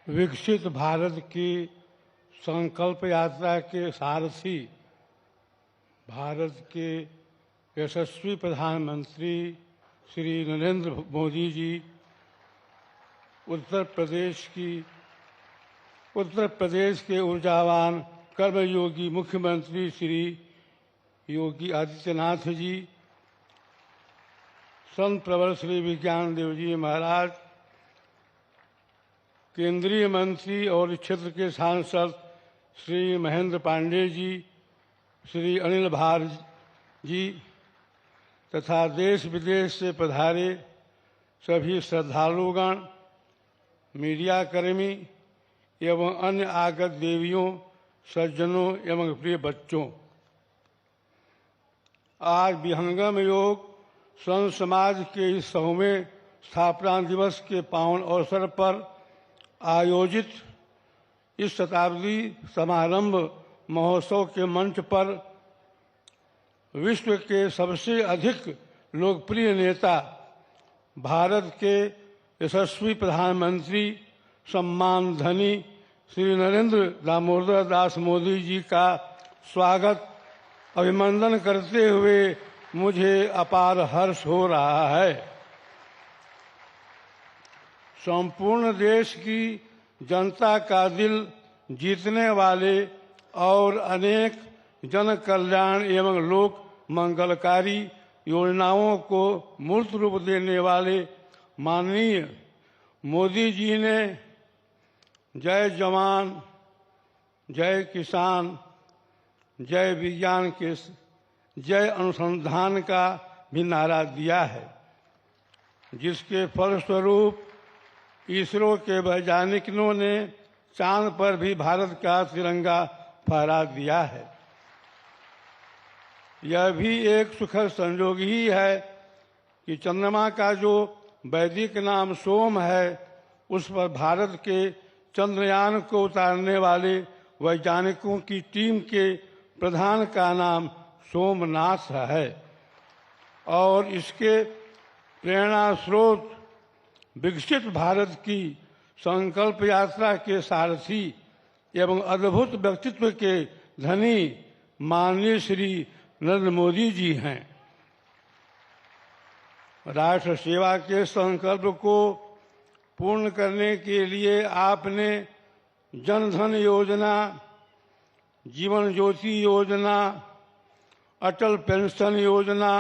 विकसित भारत की संकल्प यात्रा के सारथी भारत के यशस्वी प्रधानमंत्री श्री नरेंद्र मोदी जी उत्तर प्रदेश के ऊर्जावान कर्मयोगी मुख्यमंत्री श्री योगी आदित्यनाथ जी, संत प्रवर श्री विज्ञान देव जी महाराज, केंद्रीय मंत्री और इस क्षेत्र के सांसद श्री महेंद्र पांडे जी, श्री अनिल भार जी तथा देश विदेश से पधारे सभी श्रद्धालुगण, मीडिया कर्मी एवं अन्य आगत देवियों, सज्जनों एवं प्रिय बच्चों, आज विहंगम योग संत समाज के इस 100वें स्थापना दिवस के पावन अवसर पर आयोजित इस शताब्दी समारंभ महोत्सव के मंच पर विश्व के सबसे अधिक लोकप्रिय नेता, भारत के यशस्वी प्रधानमंत्री सम्मान धनी श्री नरेंद्र दामोदर दास मोदी जी का स्वागत अभिनंदन करते हुए मुझे अपार हर्ष हो रहा है। संपूर्ण देश की जनता का दिल जीतने वाले और अनेक जन कल्याण एवं लोक मंगलकारी योजनाओं को मूर्त रूप देने वाले माननीय मोदी जी ने जय जवान, जय किसान, जय विज्ञान के जय अनुसंधान का भी नारा दिया है, जिसके फलस्वरूप इसरो के वैज्ञानिकों ने चांद पर भी भारत का तिरंगा फहरा दिया है। यह भी एक सुखद संयोग ही है कि चंद्रमा का जो वैदिक नाम सोम है, उस पर भारत के चंद्रयान को उतारने वाले वैज्ञानिकों की टीम के प्रधान का नाम सोमनाथ है और इसके प्रेरणा स्रोत विकसित भारत की संकल्प यात्रा के सारथी एवं अद्भुत व्यक्तित्व के धनी माननीय श्री नरेंद्र मोदी जी हैं। राष्ट्र सेवा के संकल्प को पूर्ण करने के लिए आपने जन धन योजना, जीवन ज्योति योजना, अटल पेंशन योजना,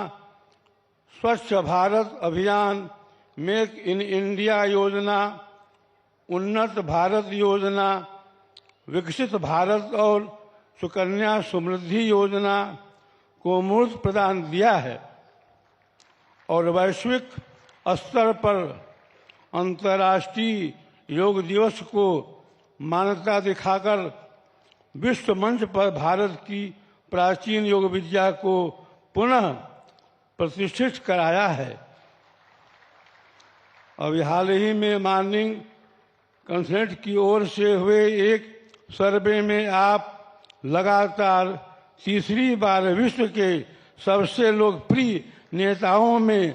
स्वच्छ भारत अभियान, मेक इन इंडिया योजना, उन्नत भारत योजना, विकसित भारत और सुकन्या समृद्धि योजना को मूर्त प्रदान दिया है और वैश्विक स्तर पर अंतर्राष्ट्रीय योग दिवस को मान्यता दिखाकर विश्व मंच पर भारत की प्राचीन योग विद्या को पुनः प्रतिष्ठित कराया है। अभी हाल ही में मॉर्निंग कंसल्ट की ओर से हुए एक सर्वे में आप लगातार तीसरी बार विश्व के सबसे लोकप्रिय नेताओं में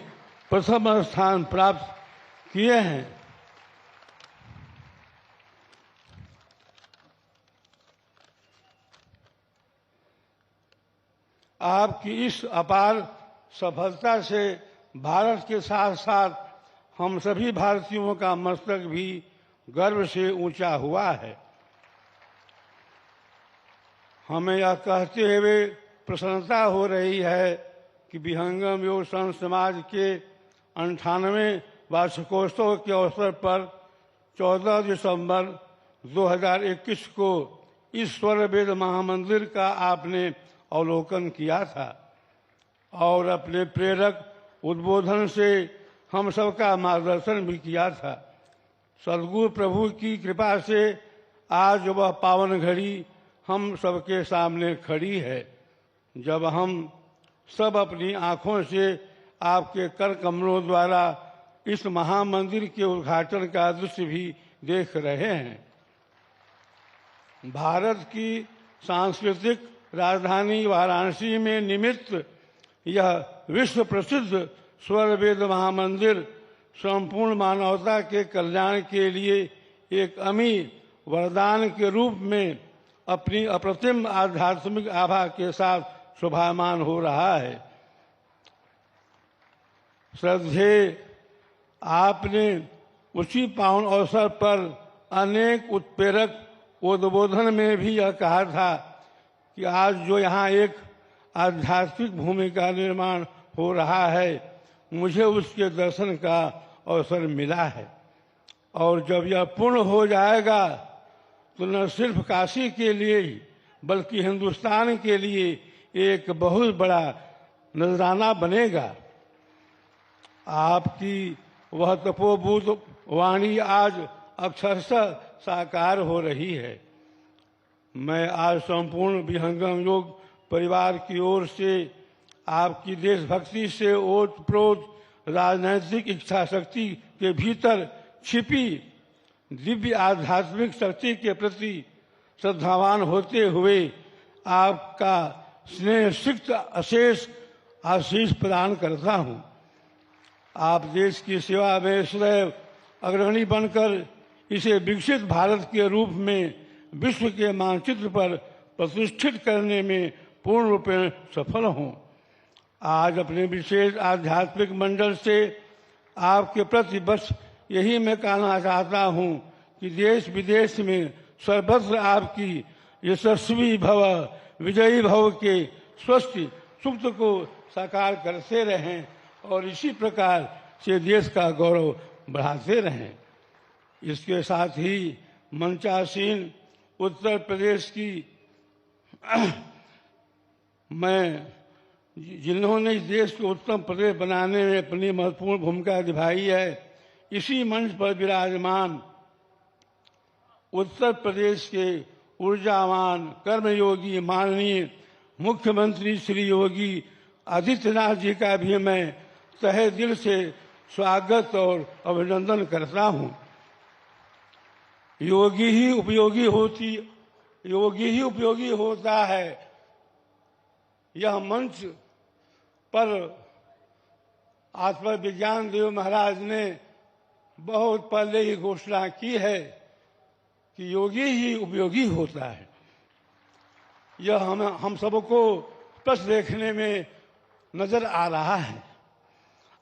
प्रथम स्थान प्राप्त किए हैं। आपकी इस अपार सफलता से भारत के साथ साथ हम सभी भारतीयों का मस्तक भी गर्व से ऊंचा हुआ है। हमें यह कहते हुए प्रसन्नता हो रही है कि विहंगम योग संत समाज के 98वें वार्षिकोत्सव के अवसर पर 14 दिसंबर 2021 को इस स्वर वेद महामंदिर का आपने अवलोकन किया था और अपने प्रेरक उद्बोधन से हम सबका मार्गदर्शन भी किया था। सद्गुरु प्रभु की कृपा से आज वह पावन घड़ी हम सबके सामने खड़ी है, जब हम सब अपनी आँखों से आपके कर कमलों द्वारा इस महामंदिर के उद्घाटन का दृश्य भी देख रहे हैं। भारत की सांस्कृतिक राजधानी वाराणसी में निर्मित यह विश्व प्रसिद्ध स्वर वेद महामंदिर संपूर्ण मानवता के कल्याण के लिए एक अमी वरदान के रूप में अपनी अप्रतिम आध्यात्मिक आभा के साथ शोभायमान हो रहा है। श्रद्धेय, आपने उसी पावन अवसर पर अनेक उत्प्रेरक उद्बोधन में भी यह कहा था कि आज जो यहाँ एक आध्यात्मिक भूमि का निर्माण हो रहा है, मुझे उसके दर्शन का अवसर मिला है और जब यह पूर्ण हो जाएगा तो न सिर्फ काशी के लिए ही बल्कि हिंदुस्तान के लिए एक बहुत बड़ा नजराना बनेगा। आपकी वह तपोबुद्ध वाणी आज अक्षरशः साकार हो रही है। मैं आज संपूर्ण विहंगम योग परिवार की ओर से आपकी देशभक्ति से ओतप्रोत राजनैतिक इच्छा शक्ति के भीतर छिपी दिव्य आध्यात्मिक शक्ति के प्रति श्रद्धावान होते हुए आपका स्नेह सिक्त अशेष आशीष प्रदान करता हूँ। आप देश की सेवा में सदैव अग्रणी बनकर इसे विकसित भारत के रूप में विश्व के मानचित्र पर प्रतिष्ठित करने में पूर्ण रूप में सफल हों। आज अपने विशेष आध्यात्मिक मंडल से आपके प्रति बस यही मैं कहना चाहता हूँ कि देश विदेश में सर्वत्र आपकी यशस्वी भव विजयी भव के स्वस्ति सूक्त को साकार करते रहें और इसी प्रकार से देश का गौरव बढ़ाते रहें। इसके साथ ही मंचासीन उत्तर प्रदेश की मैं जिन्होंने इस देश को उत्तम प्रदेश बनाने में अपनी महत्वपूर्ण भूमिका निभाई है, इसी मंच पर विराजमान उत्तर प्रदेश के ऊर्जावान कर्मयोगी माननीय मुख्यमंत्री श्री योगी आदित्यनाथ जी का भी मैं तहे दिल से स्वागत और अभिनंदन करता हूँ। योगी ही उपयोगी होता है, यह मंच पर आत्मविज्ञान देव महाराज ने बहुत पहले ही घोषणा की है कि योगी ही उपयोगी होता है। यह हम सबको स्पष्ट देखने में नजर आ रहा है।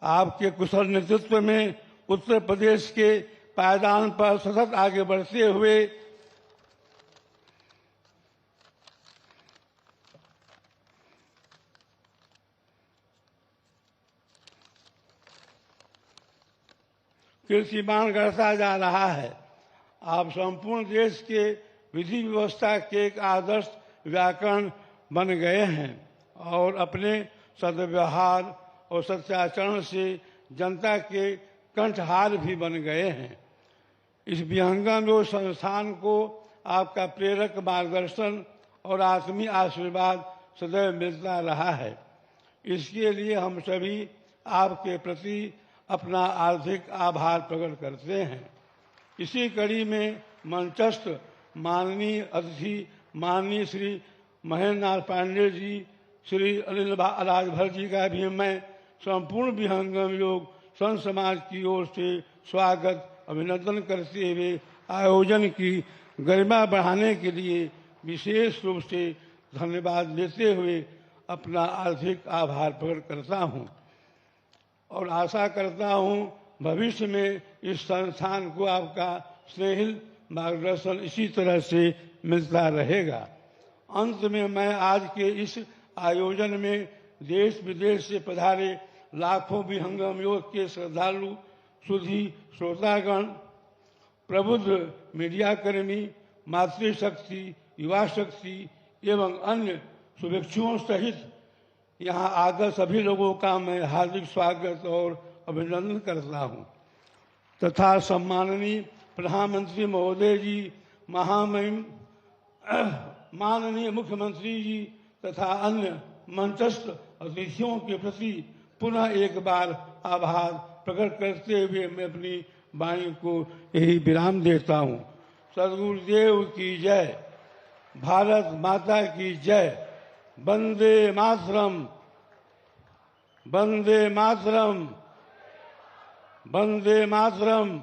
आपके कुशल नेतृत्व में उत्तर प्रदेश के पायदान पर सतत आगे बढ़ते हुए कीर्तिमान गढ़ता जा रहा है। आप संपूर्ण देश के विधि व्यवस्था के एक आदर्श व्याकरण बन गए हैं और अपने सद्व्यवहार और सत्याचरण से जनता के कंठहार भी बन गए हैं। इस विहंगम योग संस्थान को आपका प्रेरक मार्गदर्शन और आत्मीय आशीर्वाद सदैव मिलता रहा है। इसके लिए हम सभी आपके प्रति अपना हार्दिक आभार प्रकट करते हैं। इसी कड़ी में मंचस्थ माननीय अतिथि माननीय श्री महेंद्र नाथ पांडे जी, श्री अनिल राजभर जी का भी मैं संपूर्ण विहंगम योग संत समाज की ओर से स्वागत अभिनंदन करते हुए आयोजन की गरिमा बढ़ाने के लिए विशेष रूप से धन्यवाद देते हुए अपना हार्दिक आभार प्रकट करता हूँ और आशा करता हूँ भविष्य में इस संस्थान को आपका स्नेहिल मार्गदर्शन इसी तरह से मिलता रहेगा। अंत में मैं आज के इस आयोजन में देश विदेश से पधारे लाखों विहंगम योग के श्रद्धालु, सुधी श्रोतागण, प्रबुद्ध मीडियाकर्मी, मातृशक्ति, युवा शक्ति एवं अन्य शुभेच्छुओं सहित यहाँ आकर सभी लोगों का मैं हार्दिक स्वागत और अभिनंदन करता हूँ तथा सम्माननीय प्रधानमंत्री महोदय जी, महामहिम माननीय मुख्यमंत्री जी तथा अन्य मंचस्थ अतिथियों के प्रति पुनः एक बार आभार प्रकट करते हुए मैं अपनी वाणी को यही विराम देता हूँ। सद्गुरुदेव की जय, भारत माता की जय, वंदे मातरम, वंदे मातरम, वंदे मातरम।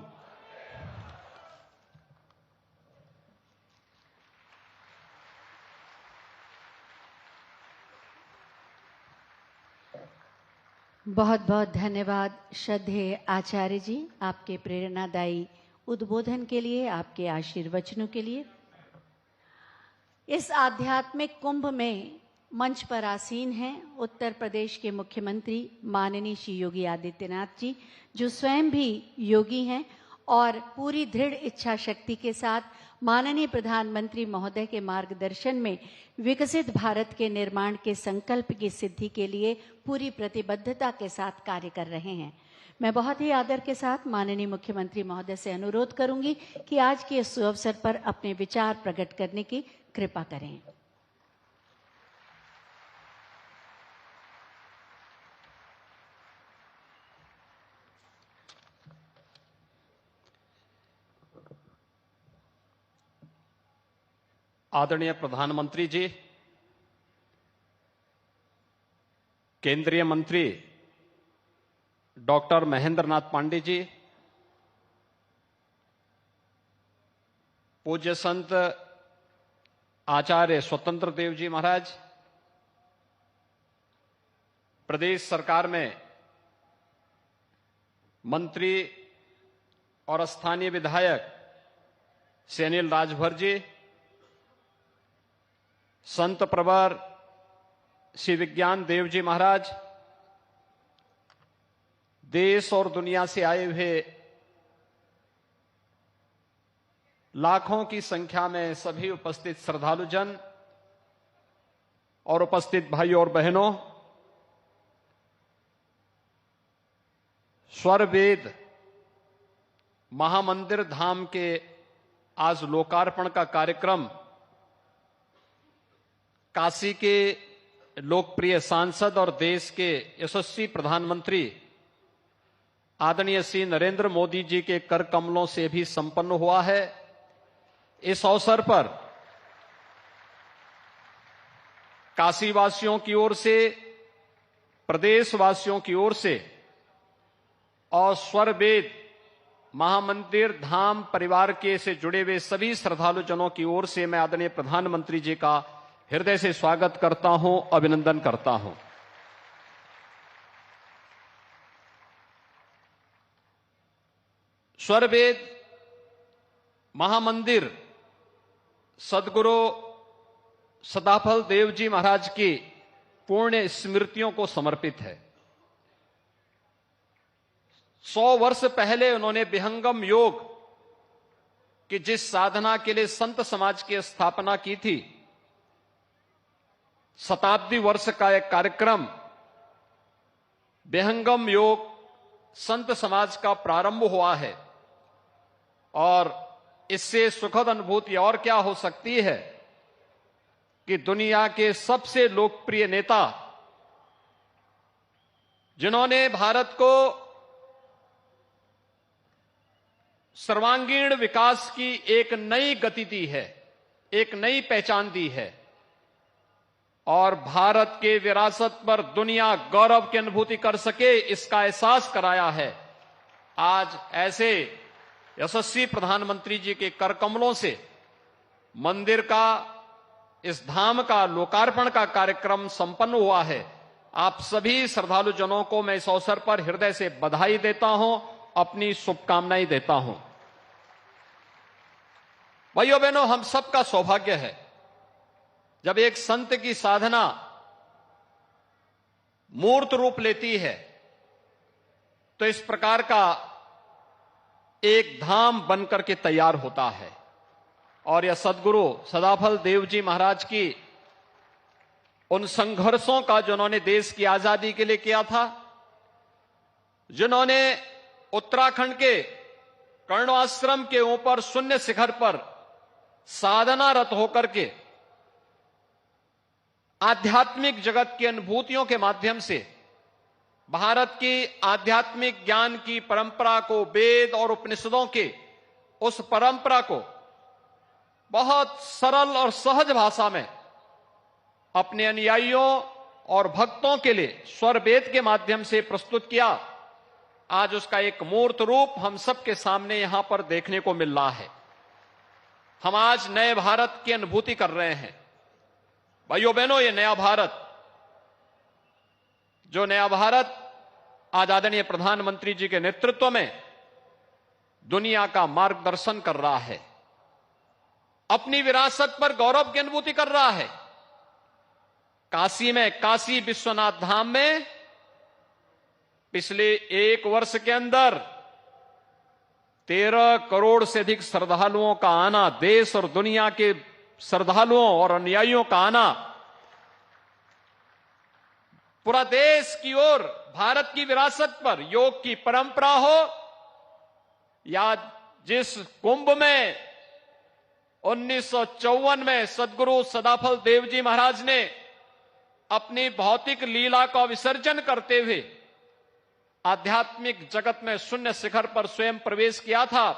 बहुत बहुत धन्यवाद श्रद्धेय आचार्य जी, आपके प्रेरणादायी उद्बोधन के लिए, आपके आशीर्वचनों के लिए। इस आध्यात्मिक कुंभ में मंच पर आसीन हैं उत्तर प्रदेश के मुख्यमंत्री माननीय श्री योगी आदित्यनाथ जी, जो स्वयं भी योगी हैं और पूरी दृढ़ इच्छा शक्ति के साथ माननीय प्रधानमंत्री महोदय के मार्गदर्शन में विकसित भारत के निर्माण के संकल्प की सिद्धि के लिए पूरी प्रतिबद्धता के साथ कार्य कर रहे हैं। मैं बहुत ही आदर के साथ माननीय मुख्यमंत्री महोदय से अनुरोध करूंगी कि आज के इस अवसर पर अपने विचार प्रकट करने की कृपा करें। आदरणीय प्रधानमंत्री जी, केंद्रीय मंत्री डॉक्टर महेंद्र नाथ पांडे जी, पूज्य संत आचार्य स्वतंत्र देव जी महाराज, प्रदेश सरकार में मंत्री और स्थानीय विधायक श्री अनिल राजभर जी, संत प्रवर श्री विज्ञान देव जी महाराज, देश और दुनिया से आए हुए लाखों की संख्या में सभी उपस्थित श्रद्धालुजन और उपस्थित भाइयों और बहनों, स्वर वेद महामंदिर धाम के आज लोकार्पण का कार्यक्रम काशी के लोकप्रिय सांसद और देश के यशस्वी प्रधानमंत्री आदरणीय श्री नरेंद्र मोदी जी के कर कमलों से भी संपन्न हुआ है। इस अवसर पर काशीवासियों की ओर से, प्रदेशवासियों की ओर से और स्वर वेद महामंदिर धाम परिवार के से जुड़े हुए सभी श्रद्धालुजनों की ओर से मैं आदरणीय प्रधानमंत्री जी का हृदय से स्वागत करता हूं, अभिनंदन करता हूं। स्वर वेद महामंदिर सदगुरु सदाफल देव जी महाराज की पुण्य स्मृतियों को समर्पित है। 100 वर्ष पहले उन्होंने विहंगम योग की जिस साधना के लिए संत समाज की स्थापना की थी, शताब्दी वर्ष का एक कार्यक्रम विहंगम योग संत समाज का प्रारंभ हुआ है और इससे सुखद अनुभूति और क्या हो सकती है कि दुनिया के सबसे लोकप्रिय नेता जिन्होंने भारत को सर्वांगीण विकास की एक नई गति दी है, एक नई पहचान दी है और भारत के विरासत पर दुनिया गौरव की अनुभूति कर सके इसका एहसास कराया है। आज ऐसे यशस्वी प्रधानमंत्री जी के कर कमलों से मंदिर का, इस धाम का लोकार्पण का कार्यक्रम संपन्न हुआ है। आप सभी श्रद्धालु जनों को मैं इस अवसर पर हृदय से बधाई देता हूं, अपनी शुभकामनाएं देता हूं। भाइयों बहनों, हम सबका सौभाग्य है जब एक संत की साधना मूर्त रूप लेती है तो इस प्रकार का एक धाम बनकर के तैयार होता है। और यह सदगुरु सदाफल देव जी महाराज की उन संघर्षों का जो उन्होंने देश की आजादी के लिए किया था, जिन्होंने उत्तराखंड के कर्णाश्रम के ऊपर शून्य शिखर पर साधनारत होकर के आध्यात्मिक जगत की अनुभूतियों के माध्यम से भारत की आध्यात्मिक ज्ञान की परंपरा को, वेद और उपनिषदों के उस परंपरा को बहुत सरल और सहज भाषा में अपने अनुयायियों और भक्तों के लिए स्वर वेद के माध्यम से प्रस्तुत किया। आज उसका एक मूर्त रूप हम सबके सामने यहां पर देखने को मिल रहा है। हम आज नए भारत की अनुभूति कर रहे हैं। भाइयों बहनों, ये नया भारत, जो नया भारत आज आदरणीय प्रधानमंत्री जी के नेतृत्व में दुनिया का मार्गदर्शन कर रहा है, अपनी विरासत पर गौरव की अनुभूति कर रहा है। काशी में, काशी विश्वनाथ धाम में पिछले 1 वर्ष के अंदर 13 करोड़ से अधिक श्रद्धालुओं का आना, देश और दुनिया के श्रद्धालुओं और अनुयायियों का आना, पूरा देश की ओर भारत की विरासत पर योग की परंपरा हो, या जिस कुंभ में 1954 में सदगुरु सदाफल देव जी महाराज ने अपनी भौतिक लीला का विसर्जन करते हुए आध्यात्मिक जगत में शून्य शिखर पर स्वयं प्रवेश किया था,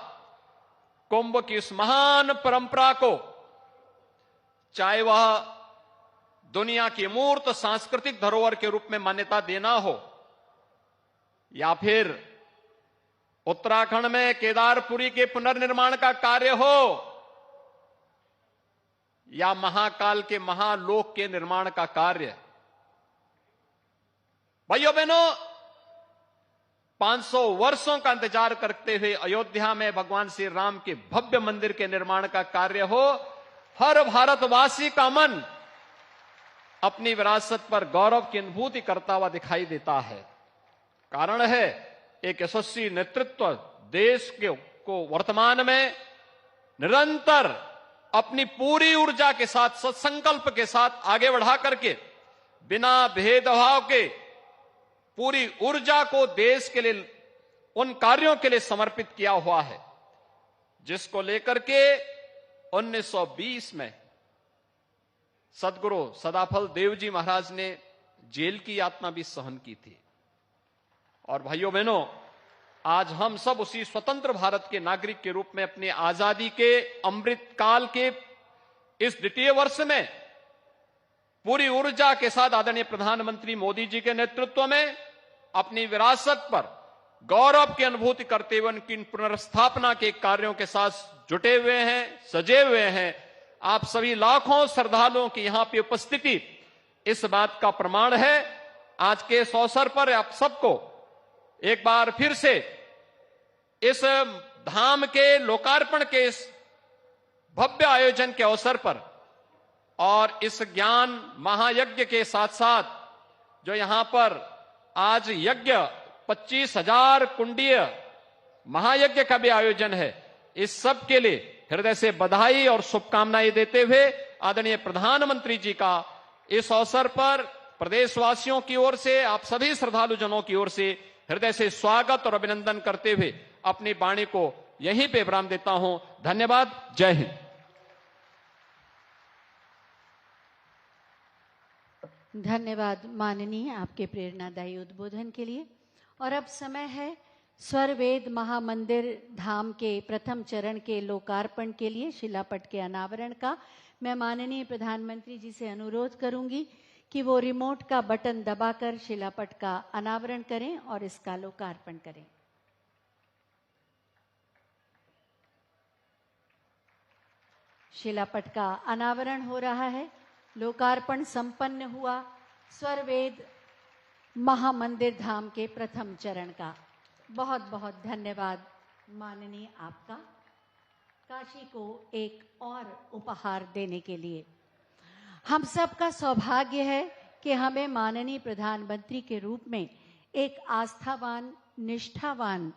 कुंभ की इस महान परंपरा को, चाहे वह दुनिया की मूर्त सांस्कृतिक धरोहर के रूप में मान्यता देना हो, या फिर उत्तराखंड में केदारपुरी के पुनर्निर्माण का कार्य हो, या महाकाल के महालोक के निर्माण का कार्य। भाइयों बहनों, 500 वर्षों का इंतजार करते हुए अयोध्या में भगवान श्री राम के भव्य मंदिर के निर्माण का कार्य हो, हर भारतवासी का मन अपनी विरासत पर गौरव की अनुभूति करता हुआ दिखाई देता है। कारण है एक यशस्वी नेतृत्व देश को वर्तमान में निरंतर अपनी पूरी ऊर्जा के साथ, सत्संकल्प के साथ आगे बढ़ा करके बिना भेदभाव के पूरी ऊर्जा को देश के लिए, उन कार्यों के लिए समर्पित किया हुआ है जिसको लेकर के 1920 में सदगुरु सदाफल देव जी महाराज ने जेल की यातना भी सहन की थी। और भाइयों बहनों, आज हम सब उसी स्वतंत्र भारत के नागरिक के रूप में अपनी आजादी के अमृत काल के इस द्वितीय वर्ष में पूरी ऊर्जा के साथ आदरणीय प्रधानमंत्री मोदी जी के नेतृत्व में अपनी विरासत पर गौरव की अनुभूति करते हुए उनकी पुनर्स्थापना के कार्यों के साथ जुटे हुए हैं, सजे हुए हैं। आप सभी लाखों श्रद्धालुओं की यहां पे उपस्थिति इस बात का प्रमाण है। आज के इस अवसर पर आप सबको एक बार फिर से इस धाम के लोकार्पण के इस भव्य आयोजन के अवसर पर और इस ज्ञान महायज्ञ के साथ साथ जो यहां पर आज यज्ञ 25,000 कुंडीय महायज्ञ का भी आयोजन है, इस सब के लिए हृदय से बधाई और शुभकामनाएं देते हुए आदरणीय प्रधानमंत्री जी का इस अवसर पर प्रदेशवासियों की ओर से, आप सभी श्रद्धालु जनों की ओर से हृदय से स्वागत और अभिनंदन करते हुए अपनी वाणी को यहीं पे विराम देता हूं। धन्यवाद। जय हिंद। धन्यवाद माननीय, आपके प्रेरणादायी उद्बोधन के लिए। और अब समय है स्वरवेद महामंदिर धाम के प्रथम चरण के लोकार्पण के लिए, शिलापट के अनावरण का। मैं माननीय प्रधानमंत्री जी से अनुरोध करूंगी कि वो रिमोट का बटन दबाकर शिलापट का अनावरण करें और इसका लोकार्पण करें। शिलापट का अनावरण हो रहा है। लोकार्पण संपन्न हुआ स्वरवेद महामंदिर धाम के प्रथम चरण का। बहुत बहुत धन्यवाद माननीय आपका, काशी को एक और उपहार देने के लिए। हम सबका सौभाग्य है कि हमें माननीय प्रधानमंत्री के रूप में एक आस्थावान, निष्ठावान,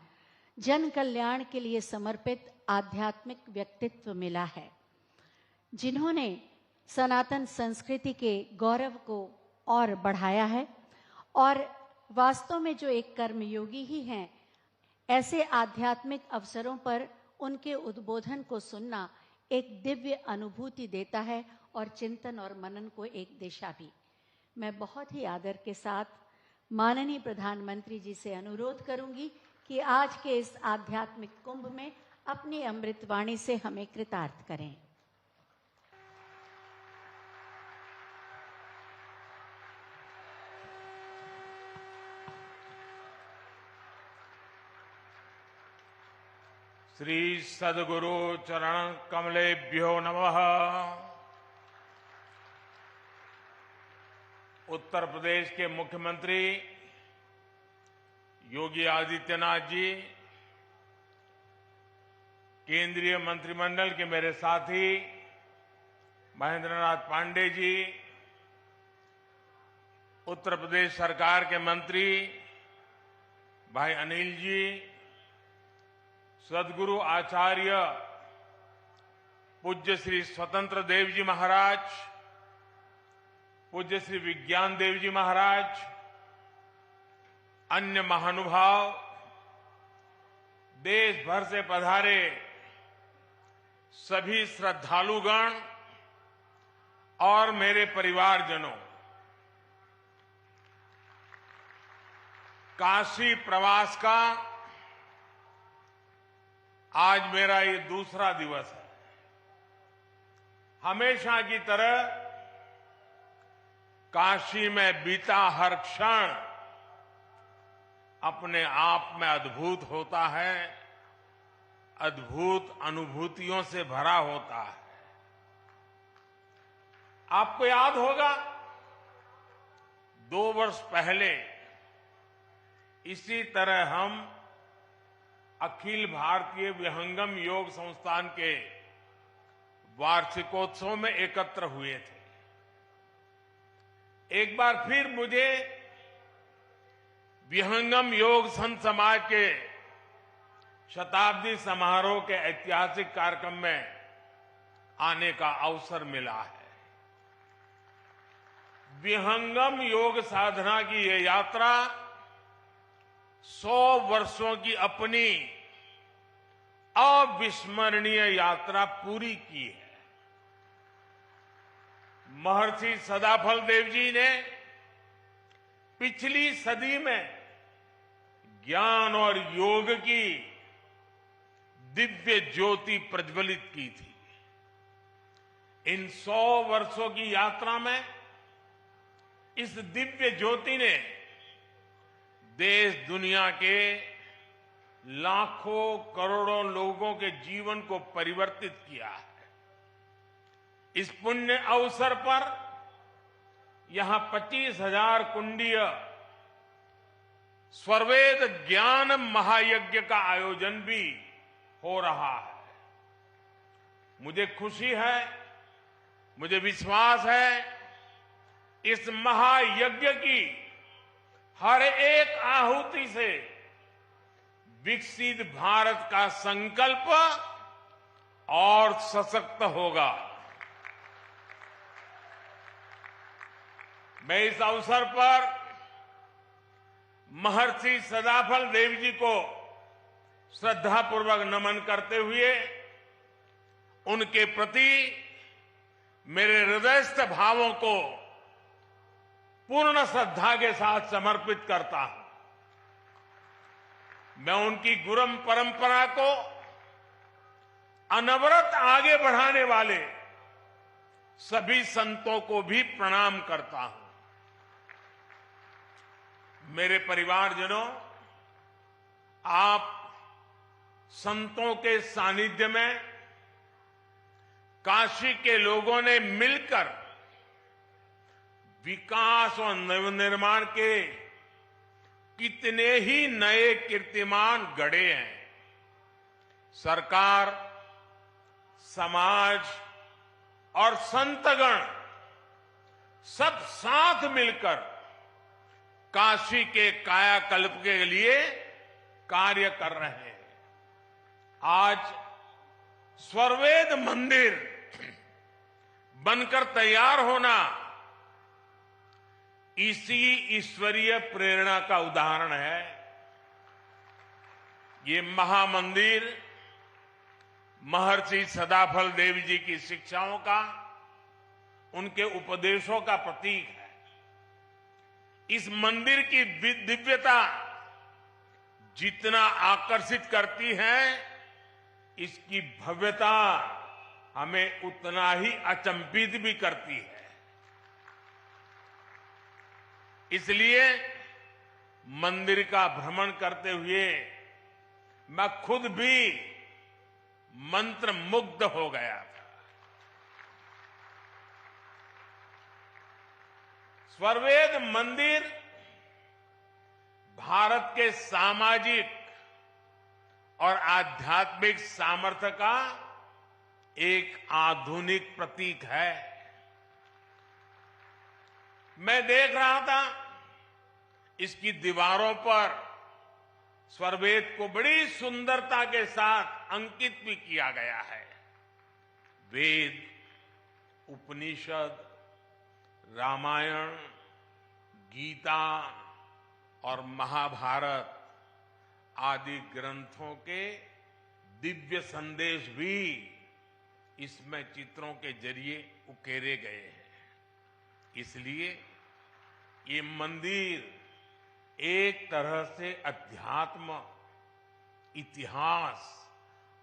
जन कल्याण के लिए समर्पित आध्यात्मिक व्यक्तित्व मिला है, जिन्होंने सनातन संस्कृति के गौरव को और बढ़ाया है। और वास्तव में जो एक कर्मयोगी ही हैं, ऐसे आध्यात्मिक अवसरों पर उनके उद्बोधन को सुनना एक दिव्य अनुभूति देता है और चिंतन और मनन को एक दिशा भी। मैं बहुत ही आदर के साथ माननीय प्रधानमंत्री जी से अनुरोध करूंगी कि आज के इस आध्यात्मिक कुंभ में अपनी अमृतवाणी से हमें कृतार्थ करें। श्री सद्गुरु चरण कमलेभ्यो नमः। उत्तर प्रदेश के मुख्यमंत्री योगी आदित्यनाथ जी, केंद्रीय मंत्रिमंडल के मेरे साथी महेंद्र नाथ पांडे जी, उत्तर प्रदेश सरकार के मंत्री भाई अनिल जी, सदगुरु आचार्य पूज्य श्री स्वतंत्र देव जी महाराज, पूज्य श्री विज्ञान देव जी महाराज, अन्य महानुभाव, देश भर से पधारे सभी श्रद्धालुगण और मेरे परिवारजनों, काशी प्रवास का आज मेरा ये दूसरा दिवस है। हमेशा की तरह काशी में बीता हर क्षण अपने आप में अद्भुत होता है, अद्भुत अनुभूतियों से भरा होता है। आपको याद होगा 2 वर्ष पहले इसी तरह हम अखिल भारतीय विहंगम योग संस्थान के वार्षिकोत्सव में एकत्र हुए थे। एक बार फिर मुझे विहंगम योग संत समाज के शताब्दी समारोह के ऐतिहासिक कार्यक्रम में आने का अवसर मिला है। विहंगम योग साधना की ये यात्रा 100 वर्षों की अपनी अविस्मरणीय यात्रा पूरी की है। महर्षि सदाफल देव जी ने पिछली सदी में ज्ञान और योग की दिव्य ज्योति प्रज्वलित की थी। इन 100 वर्षों की यात्रा में इस दिव्य ज्योति ने देश दुनिया के लाखों करोड़ों लोगों के जीवन को परिवर्तित किया है। इस पुण्य अवसर पर यहां 25,000 कुंडीय स्वरवेद ज्ञान महायज्ञ का आयोजन भी हो रहा है। मुझे खुशी है, मुझे विश्वास है, इस महायज्ञ की हर एक आहुति से विकसित भारत का संकल्प और सशक्त होगा। मैं इस अवसर पर महर्षि सदाफल देव जी को श्रद्धापूर्वक नमन करते हुए उनके प्रति मेरे हृदयस्थ भावों को पूर्ण श्रद्धा के साथ समर्पित करता हूं। मैं उनकी गुरु परंपरा को अनवरत आगे बढ़ाने वाले सभी संतों को भी प्रणाम करता हूं। मेरे परिवारजनों, आप संतों के सानिध्य में काशी के लोगों ने मिलकर विकास और नवनिर्माण के कितने ही नए कीर्तिमान गढ़े हैं। सरकार, समाज और संतगण सब साथ मिलकर काशी के कायाकल्प के लिए कार्य कर रहे हैं। आज स्वरवेद मंदिर बनकर तैयार होना इसी ईश्वरीय प्रेरणा का उदाहरण है। ये महामंदिर महर्षि सदाफल देव जी की शिक्षाओं का, उनके उपदेशों का प्रतीक है। इस मंदिर की दिव्यता जितना आकर्षित करती है, इसकी भव्यता हमें उतना ही अचंभित भी करती है। इसलिए मंदिर का भ्रमण करते हुए मैं खुद भी मंत्र मुग्ध हो गया था। स्वरवेद मंदिर भारत के सामाजिक और आध्यात्मिक सामर्थ्य का एक आधुनिक प्रतीक है। मैं देख रहा था इसकी दीवारों पर स्वरवेद को बड़ी सुंदरता के साथ अंकित भी किया गया है। वेद, उपनिषद, रामायण, गीता और महाभारत आदि ग्रंथों के दिव्य संदेश भी इसमें चित्रों के जरिए उकेरे गए हैं। इसलिए ये मंदिर एक तरह से अध्यात्म, इतिहास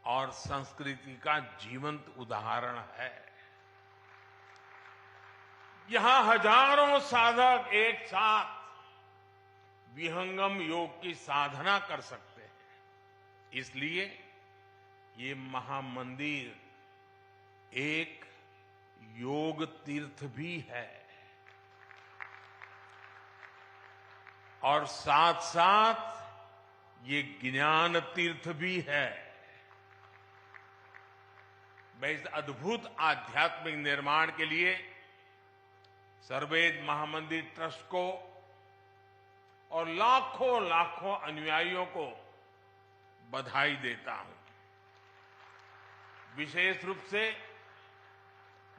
और संस्कृति का जीवंत उदाहरण है। यहां हजारों साधक एक साथ विहंगम योग की साधना कर सकते हैं। इसलिए ये महामंदिर एक योग तीर्थ भी है और साथ साथ ये ज्ञान तीर्थ भी है। मैं इस अद्भुत आध्यात्मिक निर्माण के लिए सर्ववेद महामंदिर ट्रस्ट को और लाखों लाखों अनुयायियों को बधाई देता हूं। विशेष रूप से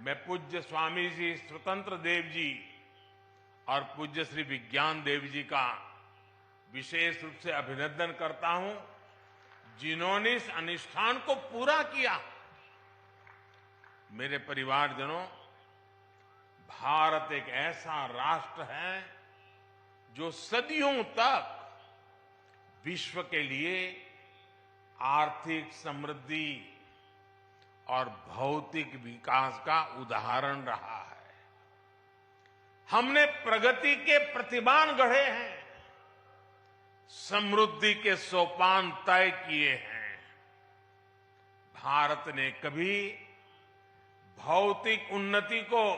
मैं पूज्य स्वामी जी स्वतंत्र देव जी और पूज्य श्री विज्ञान देव जी का विशेष रूप से अभिनंदन करता हूं, जिन्होंने इस अनुष्ठान को पूरा किया। मेरे परिवारजनों, भारत एक ऐसा राष्ट्र है जो सदियों तक विश्व के लिए आर्थिक समृद्धि और भौतिक विकास का उदाहरण रहा है। हमने प्रगति के प्रतिमान गढ़े हैं, समृद्धि के सोपान तय किए हैं। भारत ने कभी भौतिक उन्नति को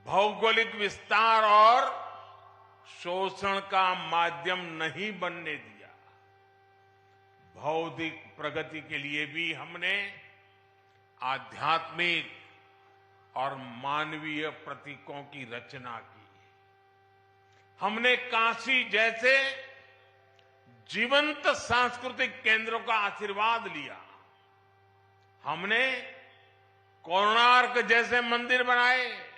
भौगोलिक विस्तार और शोषण का माध्यम नहीं बनने दिया। भौतिक प्रगति के लिए भी हमने आध्यात्मिक और मानवीय प्रतीकों की रचना की। हमने काशी जैसे जीवंत सांस्कृतिक केंद्रों का आशीर्वाद लिया। हमने कोणार्क जैसे मंदिर बनाए।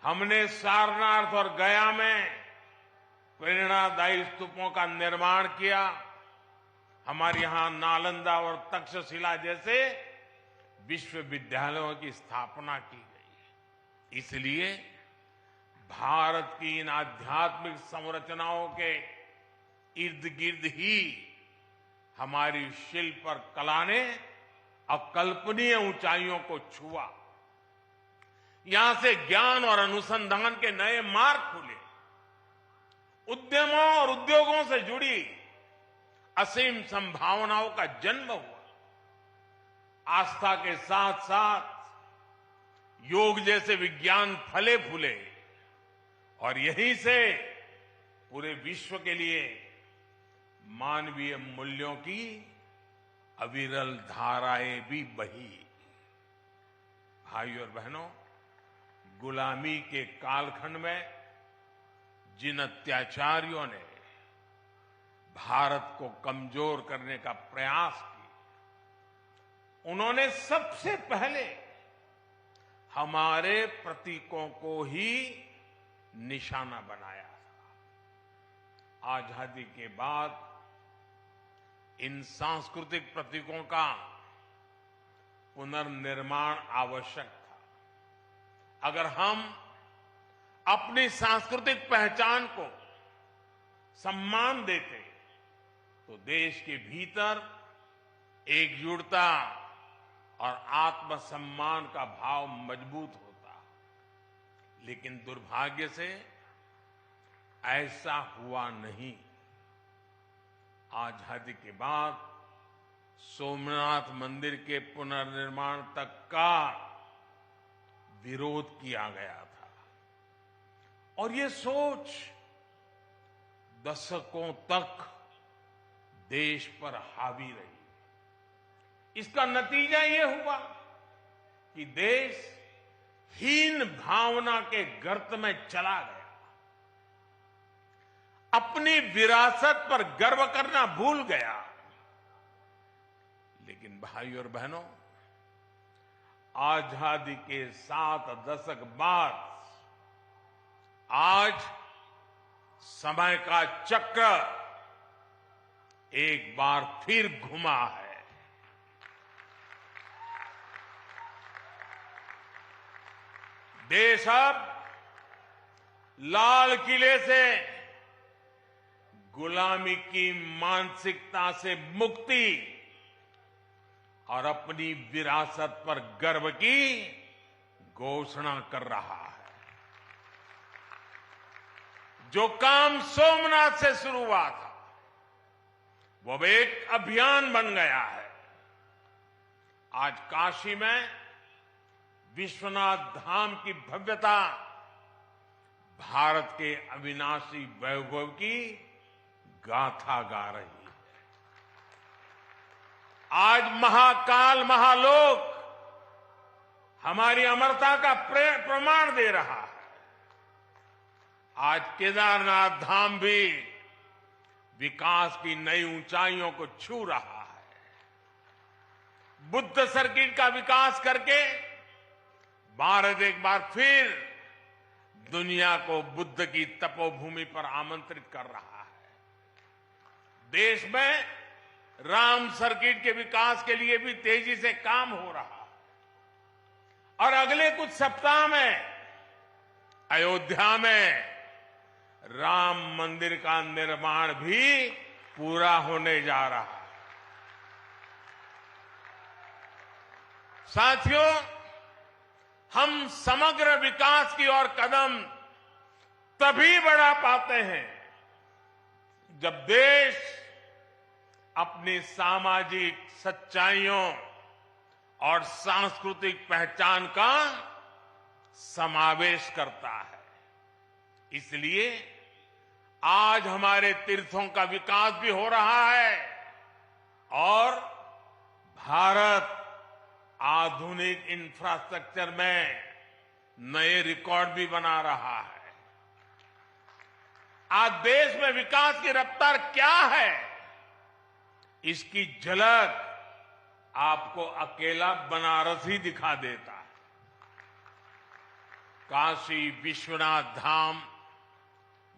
हमने सारनाथ और गया में प्रेरणादायी स्तूपों का निर्माण किया। हमारे यहां नालंदा और तक्षशिला जैसे विश्वविद्यालयों की स्थापना की गई। इसलिए भारत की इन आध्यात्मिक संरचनाओं के इर्द गिर्द ही हमारी शिल्प और कला ने अकल्पनीय ऊंचाइयों को छुआ। यहां से ज्ञान और अनुसंधान के नए मार्ग खुले। उद्यमों और उद्योगों से जुड़ी असीम संभावनाओं का जन्म हुआ। आस्था के साथ साथ योग जैसे विज्ञान फले फूले और यहीं से पूरे विश्व के लिए मानवीय मूल्यों की अविरल धाराएं भी बही। भाइयों और बहनों, गुलामी के कालखंड में जिन अत्याचारियों ने भारत को कमजोर करने का प्रयास किया, उन्होंने सबसे पहले हमारे प्रतीकों को ही निशाना बनाया था। आजादी के बाद इन सांस्कृतिक प्रतीकों का पुनर्निर्माण आवश्यक था। अगर हम अपनी सांस्कृतिक पहचान को सम्मान देते तो देश के भीतर एकजुटता और आत्मसम्मान का भाव मजबूत होता। लेकिन दुर्भाग्य से ऐसा हुआ नहीं। आजादी के बाद सोमनाथ मंदिर के पुनर्निर्माण तक का विरोध किया गया था और ये सोच दशकों तक देश पर हावी रही। इसका नतीजा ये हुआ कि देश हीन भावना के गर्त में चला गया, अपनी विरासत पर गर्व करना भूल गया। लेकिन भाई और बहनों, आजादी के 7 दशक बाद आज समय का चक्र एक बार फिर घुमा है। देश अब लाल किले से गुलामी की मानसिकता से मुक्ति और अपनी विरासत पर गर्व की घोषणा कर रहा है। जो काम सोमनाथ से शुरू हुआ था, वो अब एक अभियान बन गया है। आज काशी में विश्वनाथ धाम की भव्यता भारत के अविनाशी वैभव की गाथा गा रही है। आज महाकाल महालोक हमारी अमरता का प्रमाण दे रहा है। आज केदारनाथ धाम भी विकास की नई ऊंचाइयों को छू रहा है। बुद्ध सर्किट का विकास करके भारत एक बार फिर दुनिया को बुद्ध की तपोभूमि पर आमंत्रित कर रहा है। देश में राम सर्किट के विकास के लिए भी तेजी से काम हो रहा है और अगले कुछ सप्ताह में अयोध्या में राम मंदिर का निर्माण भी पूरा होने जा रहा है। साथियों, हम समग्र विकास की ओर कदम तभी बढ़ा पाते हैं जब देश अपनी सामाजिक सच्चाइयों और सांस्कृतिक पहचान का समावेश करता है। इसलिए आज हमारे तीर्थों का विकास भी हो रहा है और भारत आधुनिक इंफ्रास्ट्रक्चर में नए रिकॉर्ड भी बना रहा है। आज देश में विकास की रफ्तार क्या है, इसकी झलक आपको अकेला बनारस ही दिखा देता है। काशी विश्वनाथ धाम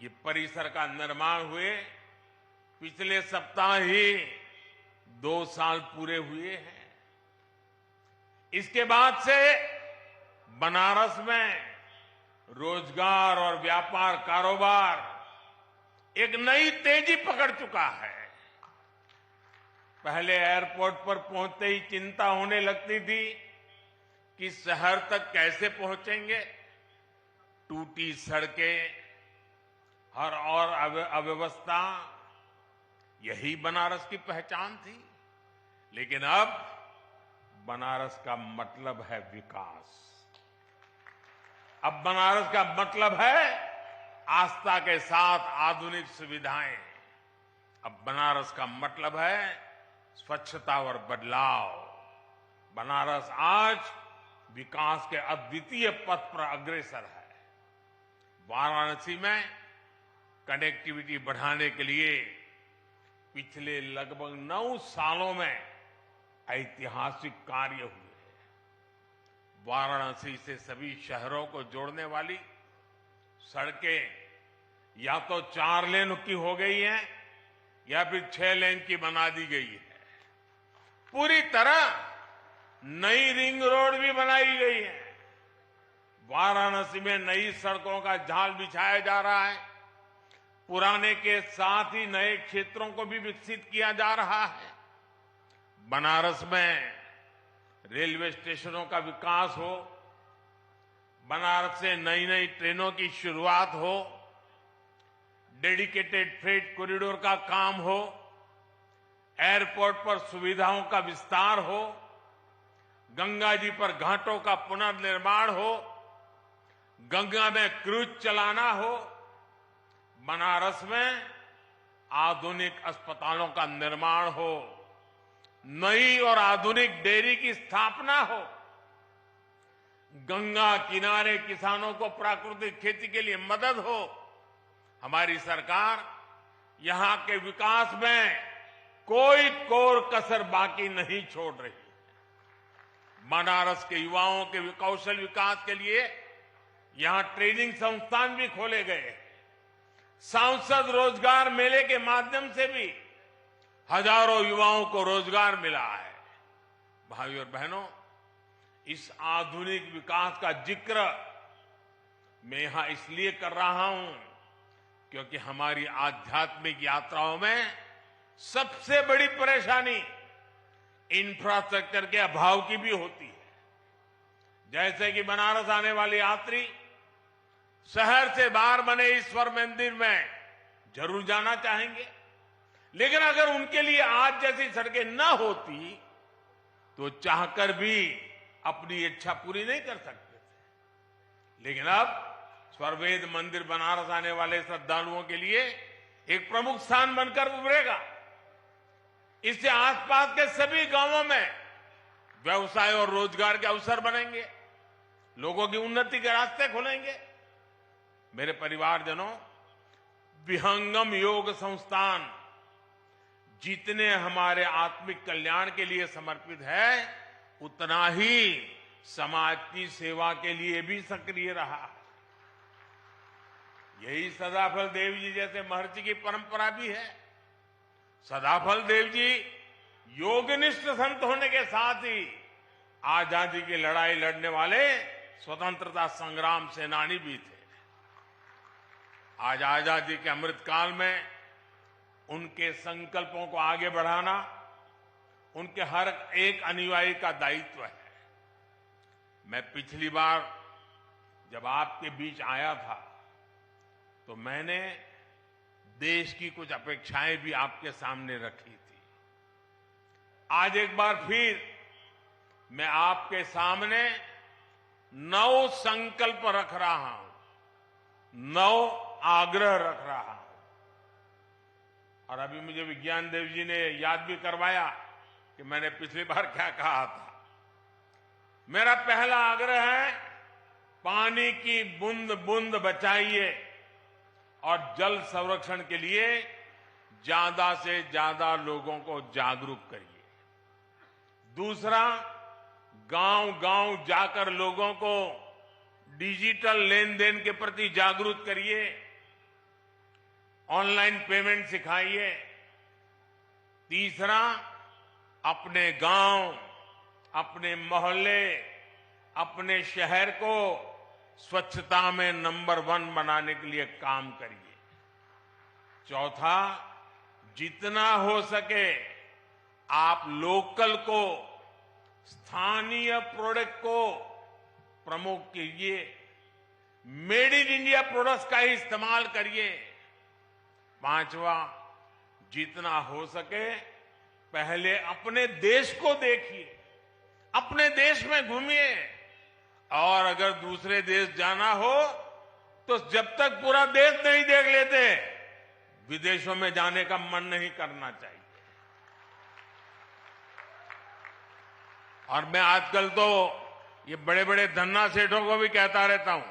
ये परिसर का निर्माण हुए पिछले सप्ताह ही 2 साल पूरे हुए हैं। इसके बाद से बनारस में रोजगार और व्यापार कारोबार एक नई तेजी पकड़ चुका है। पहले एयरपोर्ट पर पहुंचते ही चिंता होने लगती थी कि शहर तक कैसे पहुंचेंगे। टूटी सड़कें, हर और अव्यवस्था, यही बनारस की पहचान थी। लेकिन अब बनारस का मतलब है विकास। अब बनारस का मतलब है आस्था के साथ आधुनिक सुविधाएं। अब बनारस का मतलब है स्वच्छता और बदलाव। बनारस आज विकास के अद्वितीय पथ पर अग्रसर है। वाराणसी में कनेक्टिविटी बढ़ाने के लिए पिछले लगभग 9 सालों में ऐतिहासिक कार्य हुए। वाराणसी से सभी शहरों को जोड़ने वाली सड़कें या तो 4 लेन की हो गई हैं या फिर 6 लेन की बना दी गई है। पूरी तरह नई रिंग रोड भी बनाई गई है। वाराणसी में नई सड़कों का जाल बिछाया जा रहा है। पुराने के साथ ही नए क्षेत्रों को भी विकसित किया जा रहा है। बनारस में रेलवे स्टेशनों का विकास हो, बनारस से नई नई ट्रेनों की शुरुआत हो, डेडिकेटेड फ्रेट कॉरिडोर का काम हो, एयरपोर्ट पर सुविधाओं का विस्तार हो, गंगा जी पर घाटों का पुनर्निर्माण हो, गंगा में क्रूज चलाना हो, बनारस में आधुनिक अस्पतालों का निर्माण हो, नई और आधुनिक डेयरी की स्थापना हो, गंगा किनारे किसानों को प्राकृतिक खेती के लिए मदद हो। हमारी सरकार यहां के विकास में कोई कोर कसर बाकी नहीं छोड़ रही। बनारस के युवाओं के कौशल विकास के लिए यहां ट्रेनिंग संस्थान भी खोले गए। सांसद रोजगार मेले के माध्यम से भी हजारों युवाओं को रोजगार मिला है। भाइयों और बहनों, इस आधुनिक विकास का जिक्र मैं यहां इसलिए कर रहा हूं क्योंकि हमारी आध्यात्मिक यात्राओं में सबसे बड़ी परेशानी इंफ्रास्ट्रक्चर के अभाव की भी होती है। जैसे कि बनारस आने वाले यात्री शहर से बाहर बने ईश्वर मंदिर में जरूर जाना चाहेंगे, लेकिन अगर उनके लिए आज जैसी सड़कें न होती तो चाहकर भी अपनी इच्छा पूरी नहीं कर सकते थे। लेकिन अब स्वर्वेद मंदिर बनारस आने वाले श्रद्धालुओं के लिए एक प्रमुख स्थान बनकर उभरेगा। इससे आसपास के सभी गांवों में व्यवसाय और रोजगार के अवसर बनेंगे, लोगों की उन्नति के रास्ते खुलेंगे। मेरे परिवारजनों, विहंगम योग संस्थान जितने हमारे आत्मिक कल्याण के लिए समर्पित है, उतना ही समाज की सेवा के लिए भी सक्रिय रहा। यही सदाफल देव जी जैसे महर्षि की परंपरा भी है। सदाफल देव जी योगनिष्ठ संत होने के साथ ही आजादी की लड़ाई लड़ने वाले स्वतंत्रता संग्राम सेनानी भी थे। आज आजादी के अमृतकाल में उनके संकल्पों को आगे बढ़ाना उनके हर एक अनुयायी का दायित्व है। मैं पिछली बार जब आपके बीच आया था तो मैंने देश की कुछ अपेक्षाएं भी आपके सामने रखी थी। आज एक बार फिर मैं आपके सामने 9 संकल्प रख रहा हूं, 9 आग्रह रख रहा हूं। और अभी मुझे विज्ञान देव जी ने याद भी करवाया कि मैंने पिछली बार क्या कहा था। मेरा पहला आग्रह है, पानी की बूंद बूंद बचाइए और जल संरक्षण के लिए ज्यादा से ज्यादा लोगों को जागरूक करिए। दूसरा, गांव-गांव जाकर लोगों को डिजिटल लेन देन के प्रति जागरूक करिए, ऑनलाइन पेमेंट सिखाइए। तीसरा, अपने गांव, अपने मोहल्ले, अपने शहर को स्वच्छता में नंबर 1 बनाने के लिए काम करिए। चौथा, जितना हो सके आप लोकल को, स्थानीय प्रोडक्ट को प्रमोट कीजिए, मेड इन इंडिया प्रोडक्ट्स का ही इस्तेमाल करिए। पांचवा, जितना हो सके पहले अपने देश को देखिए, अपने देश में घूमिए, और अगर दूसरे देश जाना हो तो जब तक पूरा देश नहीं देख लेते, विदेशों में जाने का मन नहीं करना चाहिए। और मैं आजकल तो ये बड़े बड़े धन्ना सेठों को भी कहता रहता हूं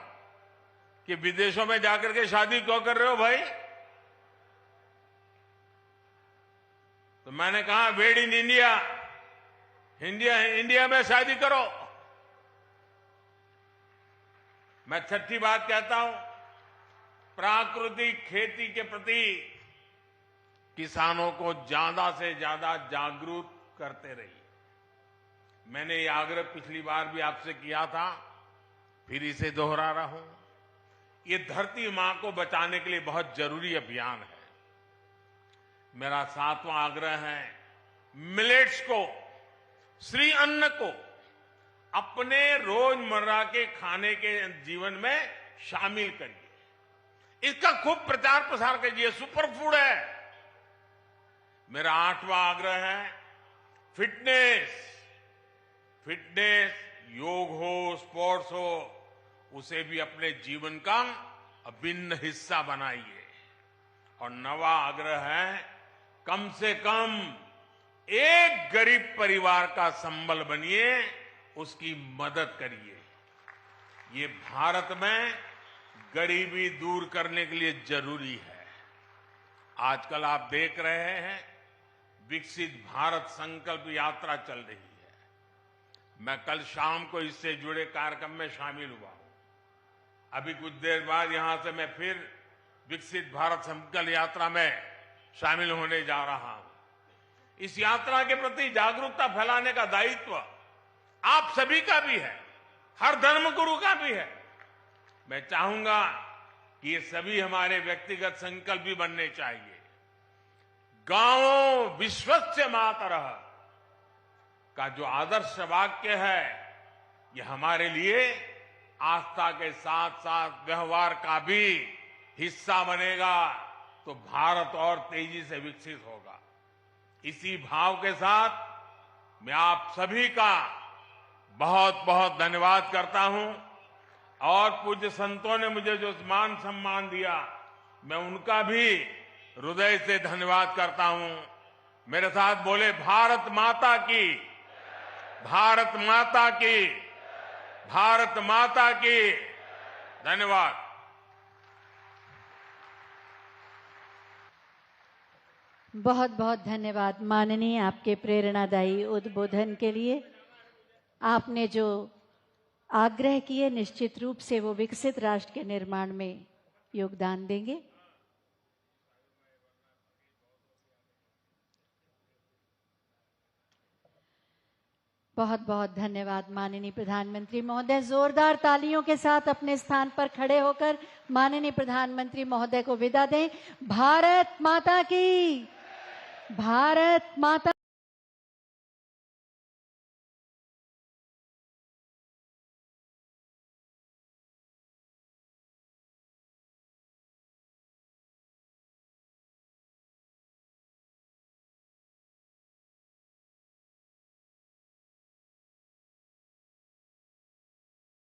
कि विदेशों में जाकर के शादी क्यों कर रहे हो भाई? तो मैंने कहा, मेड इन इंडिया, इंडिया में शादी करो। मैं छठी बात कहता हूं, प्राकृतिक खेती के प्रति किसानों को ज्यादा से ज्यादा जागरूक करते रहिए। मैंने ये आग्रह पिछली बार भी आपसे किया था, फिर इसे दोहरा रहा हूं। ये धरती मां को बचाने के लिए बहुत जरूरी अभियान है। मेरा 7वां आग्रह है, मिलेट्स को, श्री अन्न को अपने रोजमर्रा के खाने के जीवन में शामिल करिए। इसका खूब प्रचार प्रसार कीजिए, सुपर फूड है। मेरा 8वां आग्रह है, फिटनेस, योग हो, स्पोर्ट्स हो, उसे भी अपने जीवन का अभिन्न हिस्सा बनाइए। और नवा आग्रह है, कम से कम एक गरीब परिवार का संबल बनिए, उसकी मदद करिए। ये भारत में गरीबी दूर करने के लिए जरूरी है। आजकल आप देख रहे हैं, विकसित भारत संकल्प यात्रा चल रही है। मैं कल शाम को इससे जुड़े कार्यक्रम में शामिल हुआ हूं। अभी कुछ देर बाद यहां से मैं फिर विकसित भारत संकल्प यात्रा में शामिल होने जा रहा हूं। इस यात्रा के प्रति जागरूकता फैलाने का दायित्व आप सभी का भी है, हर धर्मगुरु का भी है। मैं चाहूंगा कि ये सभी हमारे व्यक्तिगत संकल्प भी बनने चाहिए। गांवों विश्वस्य मातरः का जो आदर्श वाक्य है, ये हमारे लिए आस्था के साथ साथ व्यवहार का भी हिस्सा बनेगा, तो भारत और तेजी से विकसित होगा। इसी भाव के साथ मैं आप सभी का बहुत बहुत धन्यवाद करता हूं, और पूज्य संतों ने मुझे जो मान सम्मान दिया, मैं उनका भी हृदय से धन्यवाद करता हूं। मेरे साथ बोले, भारत माता की, भारत माता की, भारत माता की। धन्यवाद। बहुत बहुत धन्यवाद माननीय, आपके प्रेरणादायी उद्बोधन के लिए। आपने जो आग्रह किए, निश्चित रूप से वो विकसित राष्ट्र के निर्माण में योगदान देंगे। बहुत बहुत धन्यवाद माननीय प्रधानमंत्री महोदय। जोरदार तालियों के साथ अपने स्थान पर खड़े होकर माननीय प्रधानमंत्री महोदय को विदा दें। भारत माता की, भारत माता।